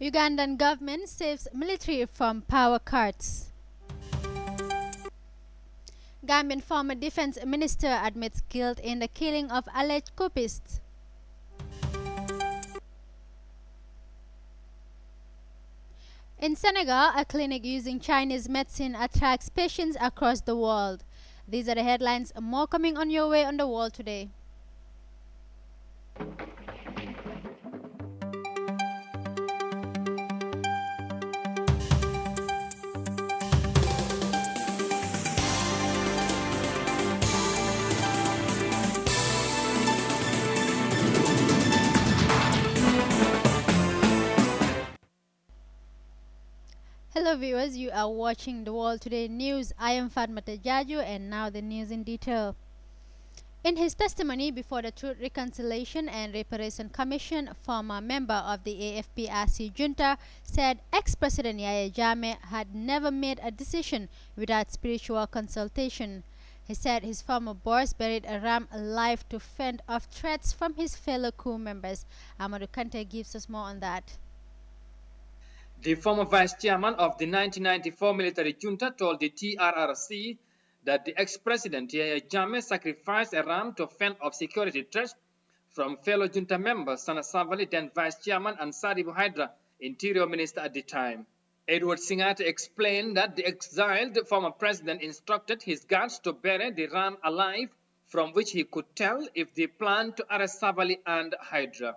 Ugandan government saves military from power cuts. Gambian former defense minister admits guilt in the killing of alleged coupists. In Senegal, a clinic using Chinese medicine attracts patients across the world. These are the headlines. More coming on your way on the wall today. Hello viewers, you are watching the World Today News. I am Fatmata Jaju and now the news in detail. In his testimony before the Truth, Reconciliation and Reparation Commission, former member of the AFPRC junta said ex-President Yahya Jammeh had never made a decision without spiritual consultation. He said his former boss buried a ram alive to fend off threats from his fellow crew members. Amadou Kante gives us more on that. The former vice chairman of the 1994 military junta told the TRRC that the ex-president Yahya Jammeh sacrificed a ram to fend off security threats from fellow junta members Sana Savali, then vice chairman, and Sadibu Hydra, interior minister at the time. Edward Singate explained that the exiled former president instructed his guards to bury the ram alive, from which he could tell if they planned to arrest Savali and Hydra.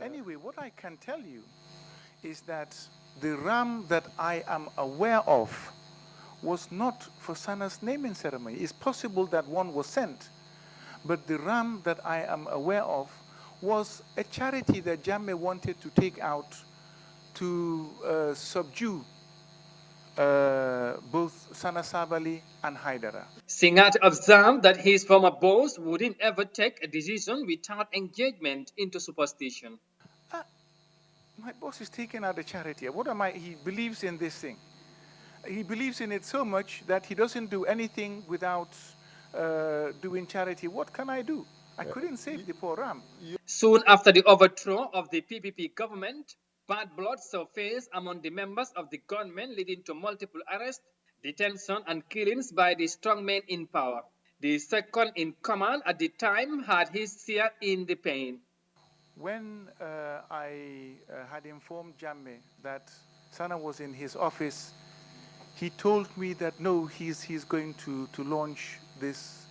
Anyway, what I can tell you is that the ram that I am aware of was not for Sana's naming ceremony. It's possible that one was sent, but the ram that I am aware of was a charity that Jammeh wanted to take out to subdue both Sana Sabali and Haidara. Singat observed that his former boss wouldn't ever take a decision without engagement into superstition. My boss is taking out a charity. What am I? He believes in this thing. He believes in it so much that he doesn't do anything without doing charity. What can I do? I couldn't save the poor ram. Soon after the overthrow of the PPP government, bad blood surfaced among the members of the government, leading to multiple arrests, detention, and killings by the strongmen in power. The second in command at the time had his share in the pain. When I had informed Jammeh that Sana was in his office, he told me that no, he's going to launch this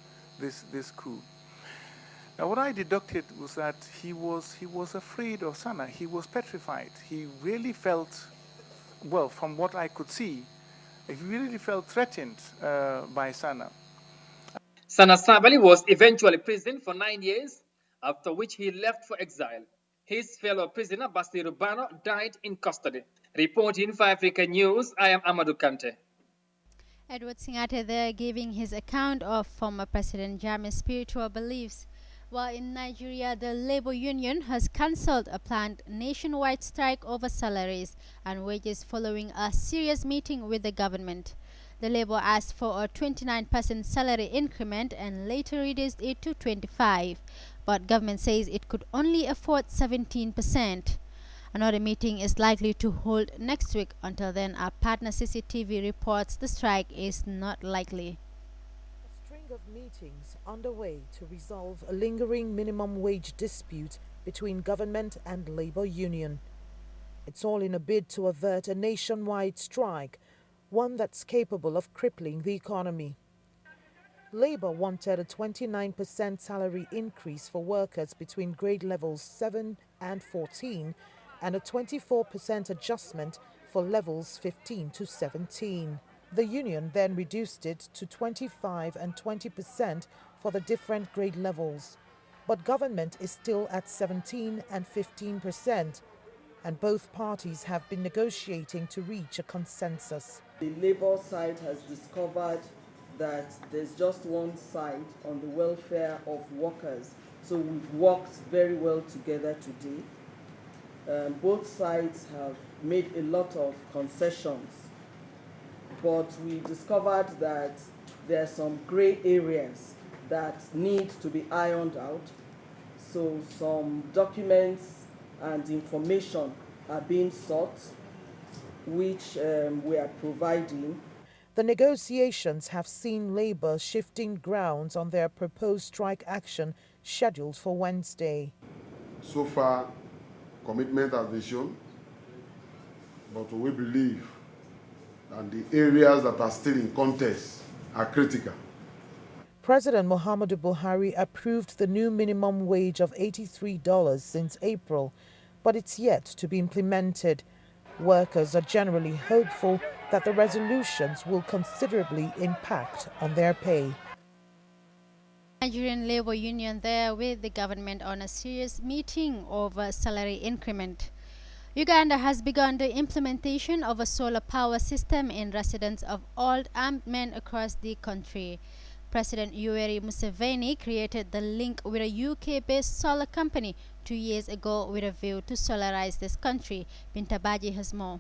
coup. Now, what I deducted was that he was afraid of Sana. He was petrified. He really felt, well, from what I could see, he really felt threatened by Sana. Sana Sabali was eventually imprisoned for 9 years, after which he left for exile. His fellow prisoner, Basiru Bano, died in custody. Reporting for Africa News, I am Amadou Kante. Edward Singate there giving his account of former President Jammeh's spiritual beliefs. While in Nigeria, the labor union has cancelled a planned nationwide strike over salaries and wages following a serious meeting with the government. The labor asked for a 29% salary increment and later reduced it to 25%, but government says it could only afford 17%. Another meeting is likely to hold next week. Until then, our partner CCTV reports the strike is not likely. A string of meetings underway to resolve a lingering minimum wage dispute between government and labor union. It's all in a bid to avert a nationwide strike, one that's capable of crippling the economy. Labour wanted a 29% salary increase for workers between grade levels 7 and 14 and a 24% adjustment for levels 15 to 17. The union then reduced it to 25 and 20% for the different grade levels. But government is still at 17 and 15%, and both parties have been negotiating to reach a consensus. The Labour side has discovered that there's just one side on the welfare of workers. So we've worked very well together today. Both sides have made a lot of concessions, but we discovered that there are some gray areas that need to be ironed out. So some documents and information are being sought, which we are providing. The negotiations have seen Labour shifting grounds on their proposed strike action scheduled for Wednesday. So far, commitment has been shown, but we believe that the areas that are still in contest are critical. President Muhammadu Buhari approved the new minimum wage of $83 since April, but it's yet to be implemented. Workers are generally hopeful that the resolutions will considerably impact on their pay. Nigerian labor union there with the government on a serious meeting over salary increment. Uganda has begun the implementation of a solar power system in residence of all armed men across the country. President Yoweri Museveni created the link with a UK-based solar company 2 years ago with a view to solarize this country. Binta Baji has more.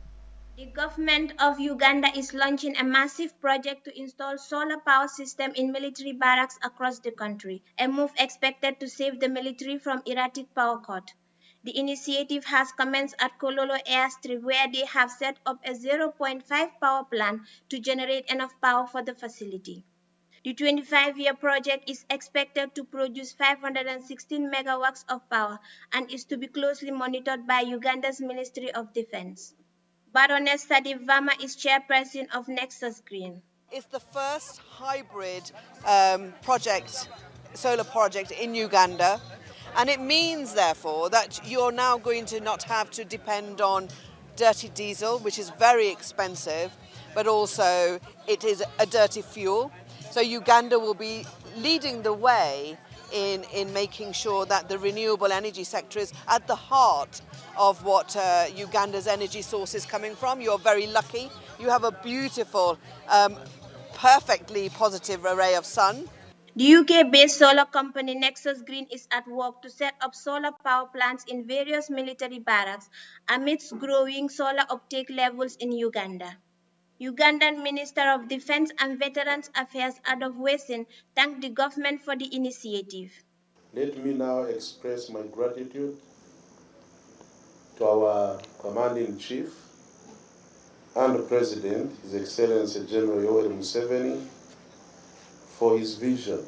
The government of Uganda is launching a massive project to install solar power system in military barracks across the country, a move expected to save the military from erratic power cut. The initiative has commenced at Kololo Airstrip, where they have set up a 0.5 power plant to generate enough power for the facility. The 25-year project is expected to produce 516 megawatts of power and is to be closely monitored by Uganda's Ministry of Defense. Baroness Sadif Vama is chairperson of Nexus Green. It's the first hybrid solar project in Uganda, and it means, therefore, that you're now going to not have to depend on dirty diesel, which is very expensive, but also it is a dirty fuel. So Uganda will be leading the way in making sure that the renewable energy sector is at the heart of what Uganda's energy source is coming from. You're very lucky. You have a beautiful, perfectly positive array of sun. The UK-based solar company Nexus Green is at work to set up solar power plants in various military barracks amidst growing solar uptake levels in Uganda. Ugandan Minister of Defense and Veterans Affairs Adolf Wesin thanked the government for the initiative. Let me now express my gratitude to our Commander-in-Chief and the President, His Excellency General Yoweri Museveni, for his vision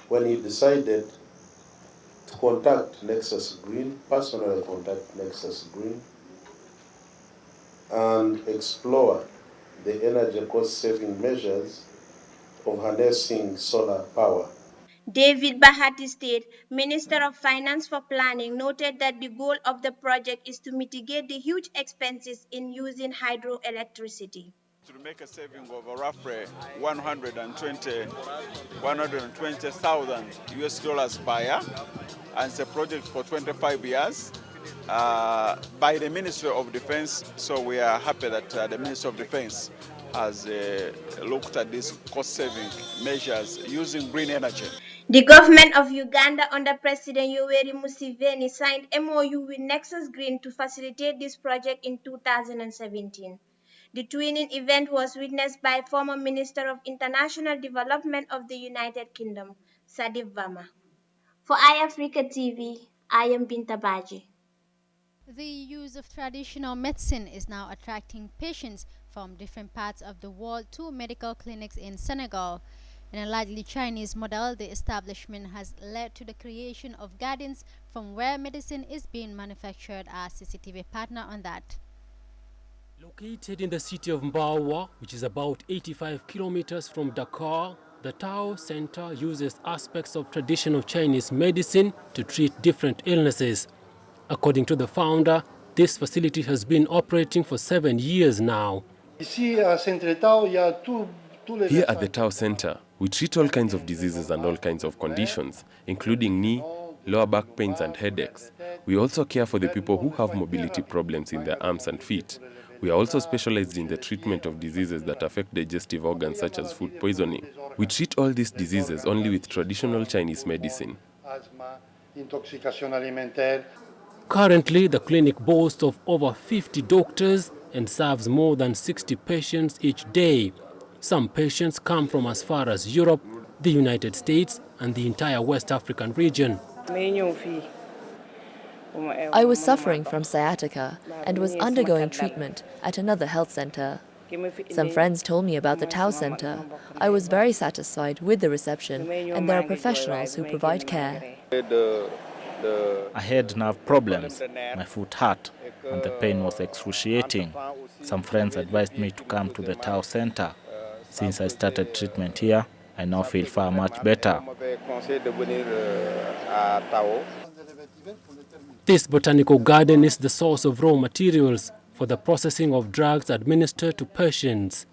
when he decided to contact Nexus Green, personally contact Nexus Green, and explore the energy cost-saving measures of harnessing solar power. David Bahati State, Minister of Finance for Planning, noted that the goal of the project is to mitigate the huge expenses in using hydroelectricity. To make a saving of roughly 120,000 US dollars per year, and it's a project for 25 years by the Ministry of Defense. So we are happy that the Ministry of Defense has looked at these cost-saving measures using green energy. The government of Uganda under President Yoweri Museveni signed MOU with Nexus Green to facilitate this project in 2017. The twinning event was witnessed by former Minister of International Development of the United Kingdom, Sadif Vama. For iAfrica TV, I am Binta Baji. The use of traditional medicine is now attracting patients from different parts of the world to medical clinics in Senegal. In a largely Chinese model, the establishment has led to the creation of gardens from where medicine is being manufactured. Our CCTV partner on that. Located in the city of Mbawa, which is about 85 kilometers from Dakar, the Tao Center uses aspects of traditional Chinese medicine to treat different illnesses. According to the founder, this facility has been operating for 7 years now. Here at the Tao Center, we treat all kinds of diseases and all kinds of conditions, including knee, lower back pains and headaches. We also care for the people who have mobility problems in their arms and feet. We are also specialized in the treatment of diseases that affect digestive organs such as food poisoning. We treat all these diseases only with traditional Chinese medicine. Currently, the clinic boasts of over 50 doctors and serves more than 60 patients each day. Some patients come from as far as Europe, the United States, and the entire West African region. I was suffering from sciatica and was undergoing treatment at another health center. Some friends told me about the Tau Center. I was very satisfied with the reception, and there are professionals who provide care. I had nerve problems, my foot hurt, and the pain was excruciating. Some friends advised me to come to the Tau Center. Since I started treatment here, I now feel far much better. This botanical garden is the source of raw materials for the processing of drugs administered to patients.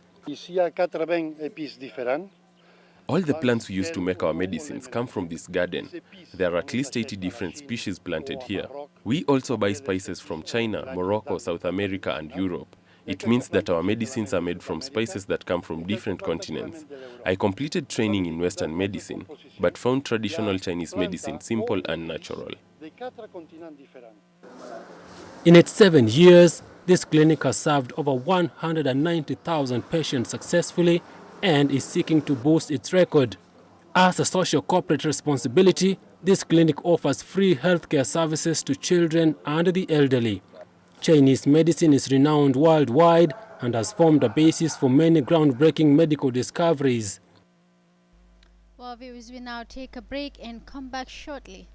All the plants we use to make our medicines come from this garden. There are at least 80 different species planted here. We also buy spices from China, Morocco, South America, and Europe. It means that our medicines are made from spices that come from different continents. I completed training in Western medicine, but found traditional Chinese medicine simple and natural. In its 7 years, this clinic has served over 190,000 patients successfully and is seeking to boost its record. As a social corporate responsibility, this clinic offers free healthcare services to children and the elderly. Chinese medicine is renowned worldwide and has formed a basis for many groundbreaking medical discoveries. Well, viewers, we now take a break and come back shortly.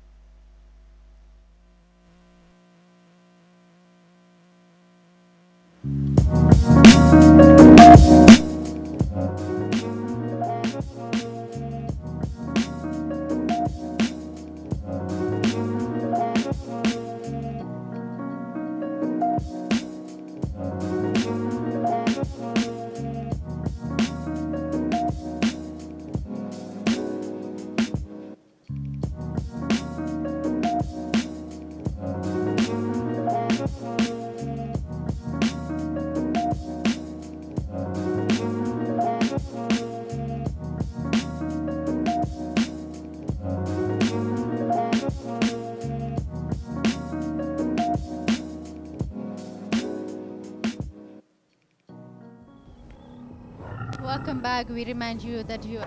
Welcome back. We remind you that you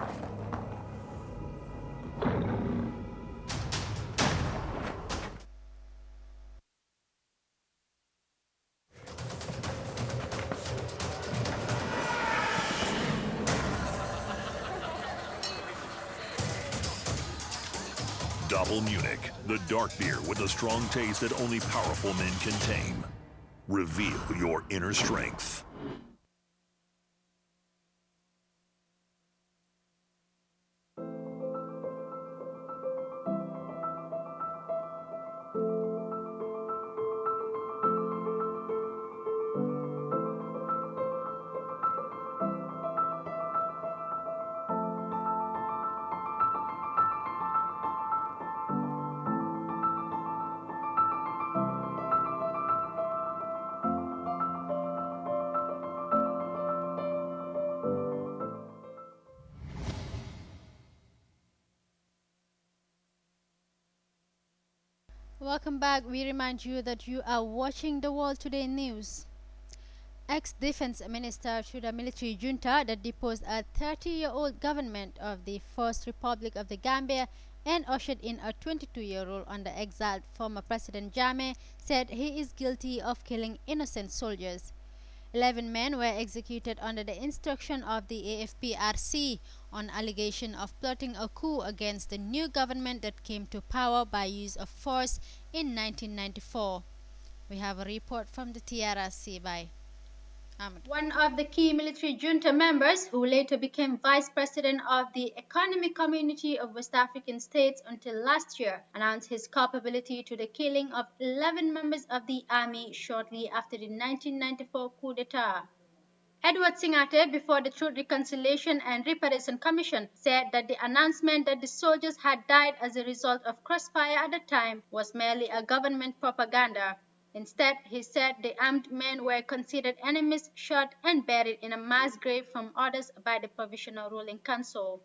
Double Munich, the dark beer with a strong taste that only powerful men can tame. Reveal your inner strength. Welcome back. We remind you that you are watching the World Today News. Ex-defense minister to the military junta that deposed a 30-year-old government of the First Republic of the Gambia and ushered in a 22-year-old under exiled former President Jammeh said he is guilty of killing innocent soldiers. 11 men were executed under the instruction of the AFPRC on allegation of plotting a coup against the new government that came to power by use of force in 1994. We have a report from the TRC by Ahmed. One of the key military junta members, who later became vice president of the Economic Community of West African States until last year, announced his culpability to the killing of 11 members of the army shortly after the 1994 coup d'etat. Edward Singate, before the Truth, Reconciliation and Reparation Commission, said that the announcement that the soldiers had died as a result of crossfire at the time was merely a government propaganda. Instead, he said the armed men were considered enemies, shot and buried in a mass grave from orders by the Provisional Ruling Council.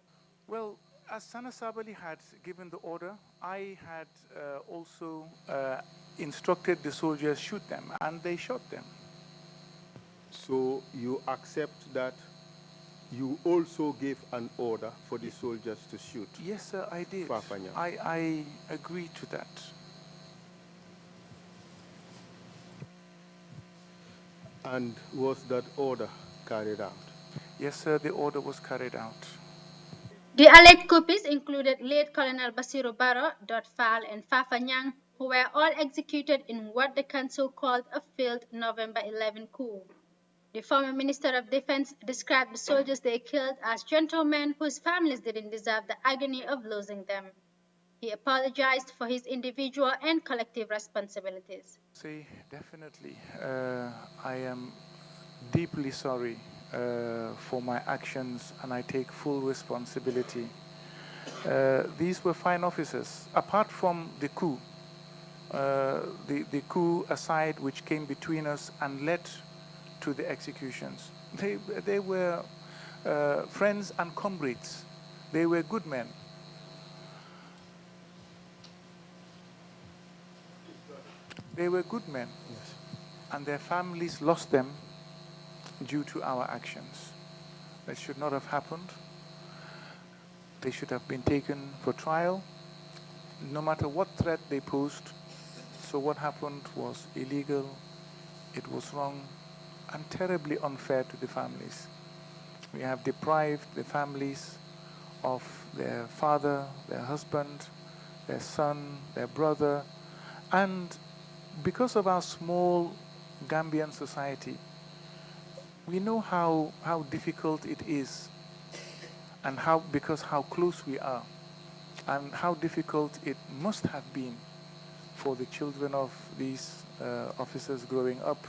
Well, as Sana Sabali had given the order, I had also instructed the soldiers shoot them, and they shot them. So you accept that you also gave an order for the soldiers to shoot? Yes, sir, I did. Fafanya. I agree to that. And was that order carried out? Yes, sir, the order was carried out. The alleged coups included late Colonel Basiru Barrow, Dot Fall, and Fafa Nyang, who were all executed in what the council called a failed November 11 coup. The former Minister of Defense described the soldiers they killed as gentlemen whose families didn't deserve the agony of losing them. He apologized for his individual and collective responsibilities. Say, definitely, I am deeply sorry for my actions, and I take full responsibility. These were fine officers. Apart from the coup, the coup aside, which came between us and led to the executions, they were friends and comrades. They were good men. They were good men, yes. And their families lost them due to our actions. That should not have happened. They should have been taken for trial, no matter what threat they posed. So what happened was illegal, it was wrong, and terribly unfair to the families. We have deprived the families of their father, their husband, their son, their brother, and because of our small Gambian society, we know how difficult it is, and because how close we are, and how difficult it must have been for the children of these officers growing up,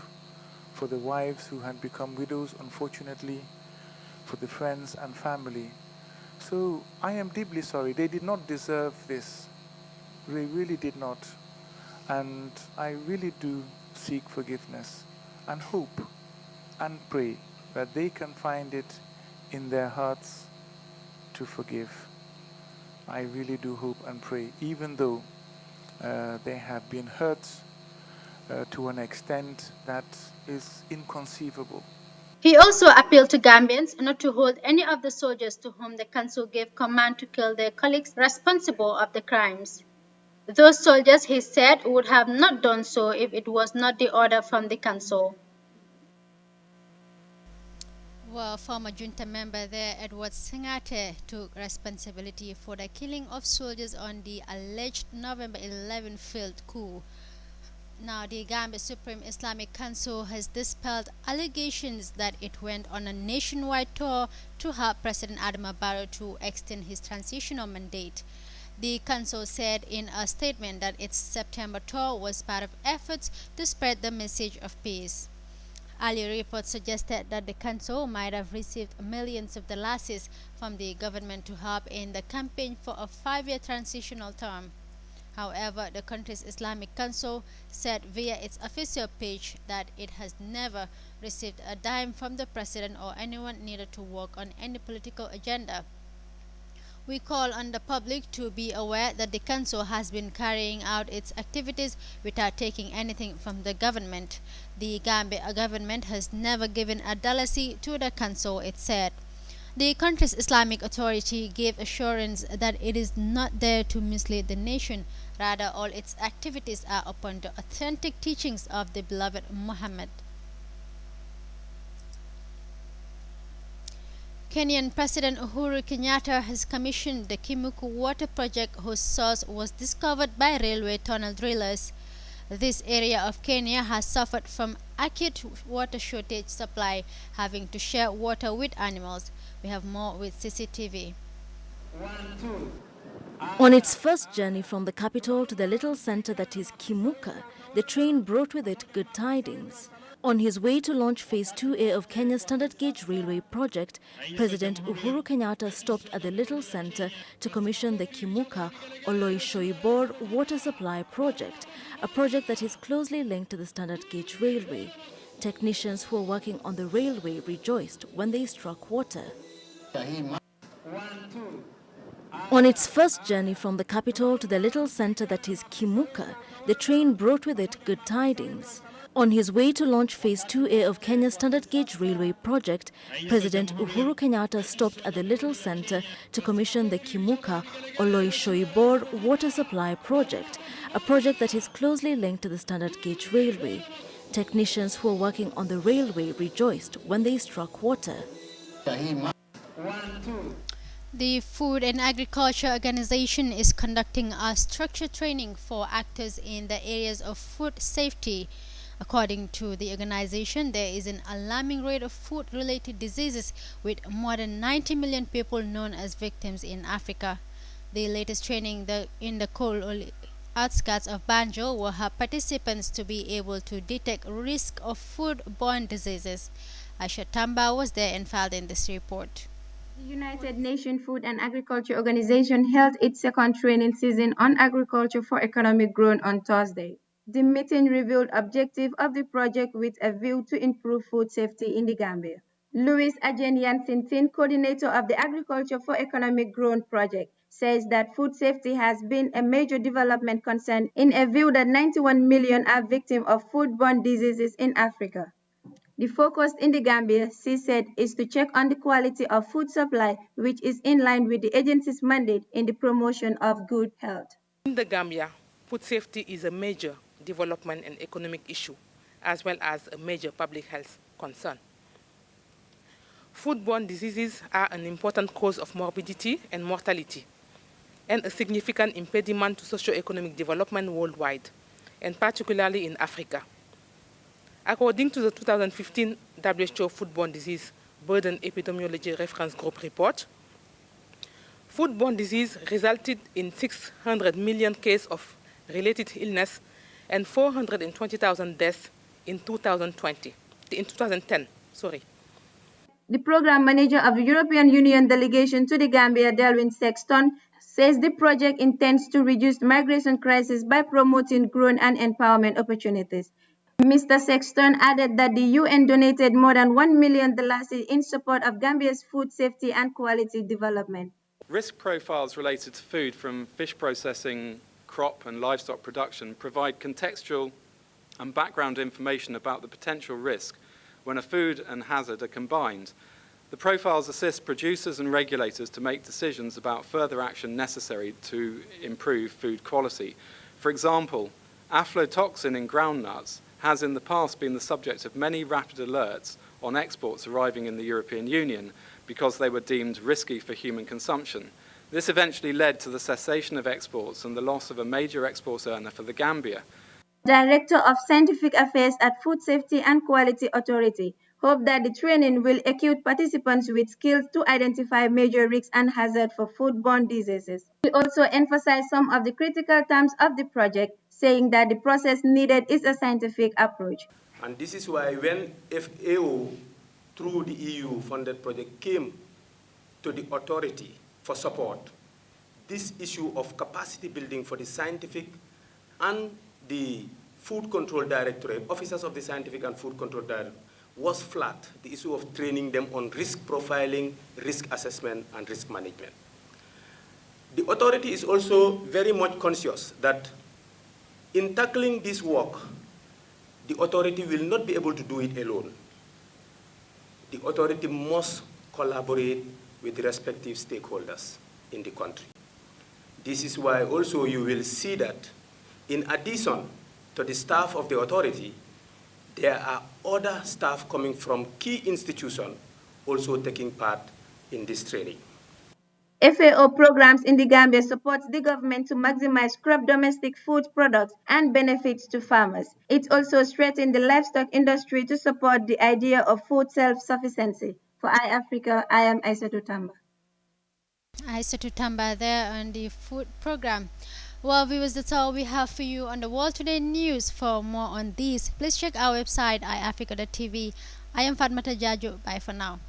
for the wives who had become widows, unfortunately, for the friends and family. So I am deeply sorry. They did not deserve this. They really did not. And I really do seek forgiveness and hope and pray that they can find it in their hearts to forgive. I really do hope and pray, even though they have been hurt to an extent that is inconceivable. He also appealed to Gambians not to hold any of the soldiers to whom the council gave command to kill their colleagues responsible of the crimes. Those soldiers, he said, would have not done so if it was not the order from the council. Well, former junta member there, Edward Singate, took responsibility for the killing of soldiers on the alleged November 11 failed coup. Now, the Gambia Supreme Islamic Council has dispelled allegations that it went on a nationwide tour to help President Adama Barrow to extend his transitional mandate. The council said in a statement that its September tour was part of efforts to spread the message of peace. Earlier reports suggested that the council might have received millions of dollars from the government to help in the campaign for a 5-year transitional term. However, the country's Islamic Council said via its official page that it has never received a dime from the president or anyone needed to work on any political agenda. We call on the public to be aware that the council has been carrying out its activities without taking anything from the government. The Gambia government has never given a dollar to the council, it said. The country's Islamic Authority gave assurance that it is not there to mislead the nation. Rather, all its activities are upon the authentic teachings of the beloved Muhammad. Kenyan President Uhuru Kenyatta has commissioned the Kimuku water project whose source was discovered by railway tunnel drillers. This area of Kenya has suffered from acute water shortage supply, having to share water with animals. We have more with CCTV. On its first journey from the capital to the little center that is Kimuka, the train brought with it good tidings. On his way to launch Phase 2A of Kenya's standard gauge railway project, President Uhuru Kenyatta stopped at the little center to commission the Kimuka Oloishoibor water supply project, a project that is closely linked to the standard gauge railway. Technicians who were working on the railway rejoiced when they struck water. On its first journey from the capital to the little center that is Kimuka, the train brought with it good tidings. On his way to launch Phase 2A of Kenya's standard gauge railway project, President Uhuru Kenyatta stopped at the little center to commission the Kimuka Oloishoibor water supply project, a project that is closely linked to the standard gauge railway. Technicians who were working on the railway rejoiced when they struck water. The Food and Agriculture Organization is conducting a structured training for actors in the areas of food safety. According to the organization, there is an alarming rate of food-related diseases, with more than 90 million people known as victims in Africa. The latest training in the coal outskirts of Banjul will help participants to be able to detect risk of food-borne diseases. Aisha Tamba was there and filed in this report. The United Nations Food and Agriculture Organization held its second training season on agriculture for economic growth on Thursday. The meeting revealed objectives of the project with a view to improve food safety in the Gambia. Louis Ajenian Sintin, coordinator of the Agriculture for Economic Growth project, says that food safety has been a major development concern in a view that 91 million are victims of foodborne diseases in Africa. The focus in the Gambia, she said, is to check on the quality of food supply, which is in line with the agency's mandate in the promotion of good health. In the Gambia, food safety is a major development and economic issue, as well as a major public health concern. Foodborne diseases are an important cause of morbidity and mortality, and a significant impediment to socio-economic development worldwide, and particularly in Africa. According to the 2015 WHO Foodborne Disease Burden Epidemiology Reference Group report, foodborne disease resulted in 600 million cases of related illness and 420,000 deaths in 2010. The program manager of the European Union delegation to the Gambia, Delwyn Sexton, says the project intends to reduce migration crisis by promoting growth and empowerment opportunities. Mr. Sexton added that the UN donated more than $1 million in support of Gambia's food safety and quality development. Risk profiles related to food from fish processing, crop and livestock production provide contextual and background information about the potential risk when a food and hazard are combined. The profiles assist producers and regulators to make decisions about further action necessary to improve food quality. For example, aflatoxin in groundnuts has in the past been the subject of many rapid alerts on exports arriving in the European Union because they were deemed risky for human consumption. This eventually led to the cessation of exports and the loss of a major export earner for the Gambia. Director of Scientific Affairs at Food Safety and Quality Authority, hope that the training will equip participants with skills to identify major risks and hazards for foodborne diseases. He also emphasized some of the critical terms of the project, saying that the process needed is a scientific approach. And this is why when FAO, through the EU-funded project, came to the authority for support, this issue of capacity building for the scientific and the Food Control Directorate, officers of the Scientific and Food Control Directorate, was flat, the issue of training them on risk profiling, risk assessment, and risk management. The authority is also very much conscious that in tackling this work, the authority will not be able to do it alone. The authority must collaborate with the respective stakeholders in the country. This is why also you will see that in addition to the staff of the authority, there are other staff coming from key institutions also taking part in this training. FAO programs in the Gambia supports the government to maximize crop domestic food products and benefits to farmers. It also strengthens the livestock industry to support the idea of food self-sufficiency. For iAfrica, I am Aissatou Tamba. Aissatou Tamba there on the food program. Well, viewers, that's all we have for you on the World Today News. For more on these, please check our website, iAfrica.tv. I am Fatmata Jajo. Bye for now.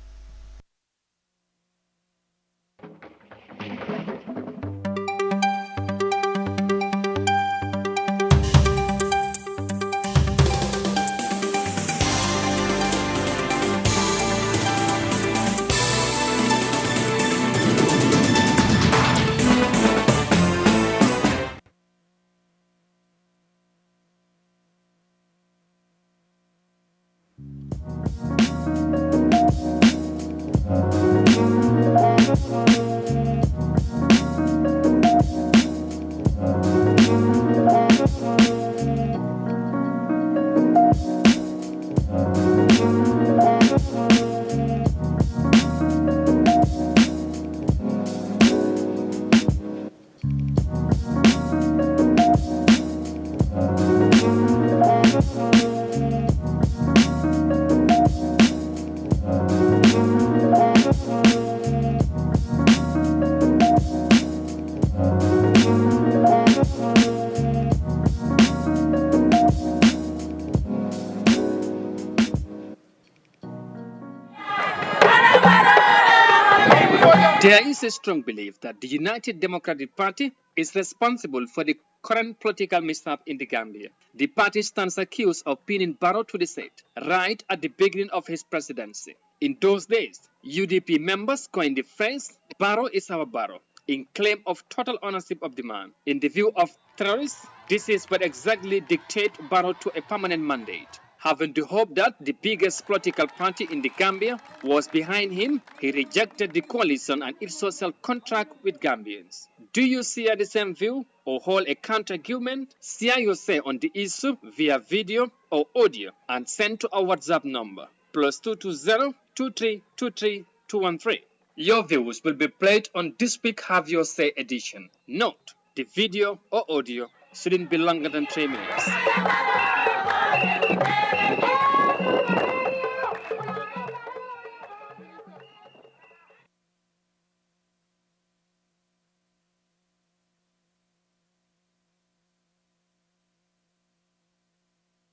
There is a strong belief that the United Democratic Party is responsible for the current political mishap in the Gambia. The party stands accused of pinning Barrow to the seat right at the beginning of his presidency. In those days, UDP members coined the phrase, "Barrow is our Barrow," in claim of total ownership of the man. In the view of terrorists, this is what exactly dictates Barrow to a permanent mandate. Having the hope that the biggest political party in the Gambia was behind him, he rejected the coalition and its social contract with Gambians. Do you share the same view or hold a counter-argument? Share your say on the issue via video or audio and send to our WhatsApp number +220 2323 213. Your views will be played on this week Have Your Say edition. Note, the video or audio shouldn't be longer than 3 minutes.